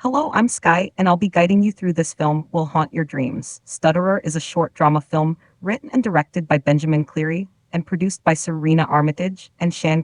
Hello, I'm Sky, and I'll be guiding you through this film will haunt your dreams. Stutterer is a short drama film written and directed by Benjamin Cleary and produced by Serena Armitage and Shan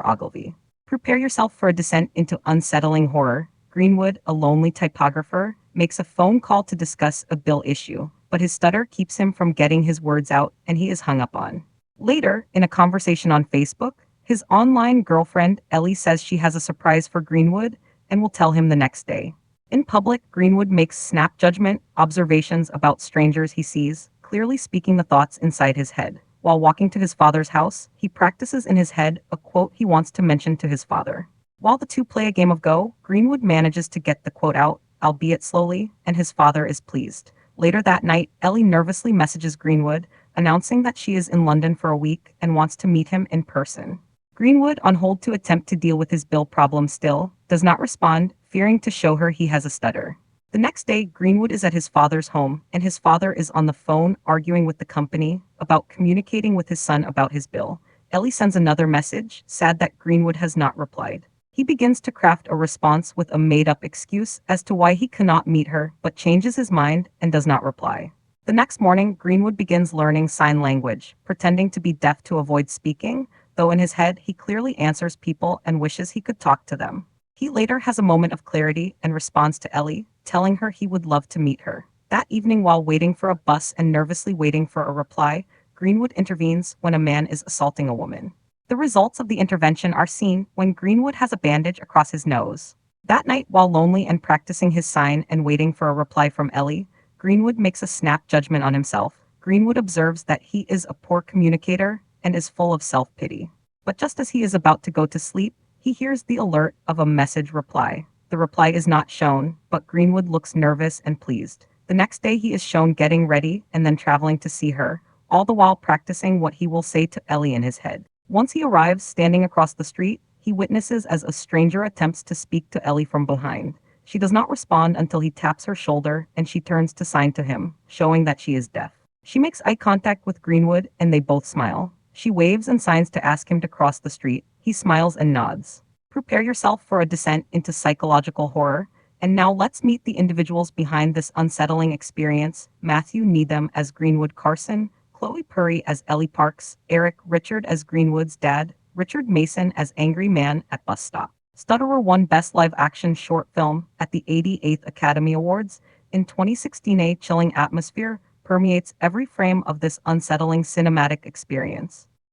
Ogilvie. Prepare yourself for a descent into unsettling horror. Greenwood, a lonely typographer, makes a phone call to discuss a bill issue, but his stutter keeps him from getting his words out and he is hung up on. Later, in a conversation on Facebook, his online girlfriend Ellie says she has a surprise for Greenwood and will tell him the next day. In public, Greenwood makes snap judgment observations about strangers he sees, clearly speaking the thoughts inside his head. While walking to his father's house, he practices in his head a quote he wants to mention to his father. While the two play a game of Go, Greenwood manages to get the quote out, albeit slowly, and his father is pleased. Later that night, Ellie nervously messages Greenwood, announcing that she is in London for a week and wants to meet him in person. Greenwood, on hold to attempt to deal with his bill problem still, does not respond, fearing to show her he has a stutter. The next day, Greenwood is at his father's home, and his father is on the phone arguing with the company about communicating with his son about his bill. Ellie sends another message, sad that Greenwood has not replied. He begins to craft a response with a made-up excuse as to why he cannot meet her, but changes his mind and does not reply. The next morning, Greenwood begins learning sign language, pretending to be deaf to avoid speaking, though in his head he clearly answers people and wishes he could talk to them. He later has a moment of clarity and responds to Ellie, telling her he would love to meet her. That evening, while waiting for a bus and nervously waiting for a reply, Greenwood intervenes when a man is assaulting a woman. The results of the intervention are seen when Greenwood has a bandage across his nose. That night, while lonely and practicing his sign and waiting for a reply from Ellie, Greenwood makes a snap judgment on himself. Greenwood observes that he is a poor communicator and is full of self-pity. But just as he is about to go to sleep, he hears the alert of a message reply. The reply is not shown, but Greenwood looks nervous and pleased. The next day he is shown getting ready and then traveling to see her, all the while practicing what he will say to Ellie in his head. Once he arrives standing across the street, he witnesses as a stranger attempts to speak to Ellie from behind. She does not respond until he taps her shoulder and she turns to sign to him, showing that she is deaf. She makes eye contact with Greenwood and they both smile. She waves and signs to ask him to cross the street. He smiles and nods. Prepare yourself for a descent into psychological horror. And now let's meet the individuals behind this unsettling experience. Matthew Needham as Greenwood Carson, Chloe Purry as Ellie Parks, Eric Richard as Greenwood's dad, Richard Mason as Angry Man at Bus Stop. Stutterer won Best Live Action Short Film at the 88th Academy Awards. In 2016, a chilling atmosphere permeates every frame of this unsettling cinematic experience.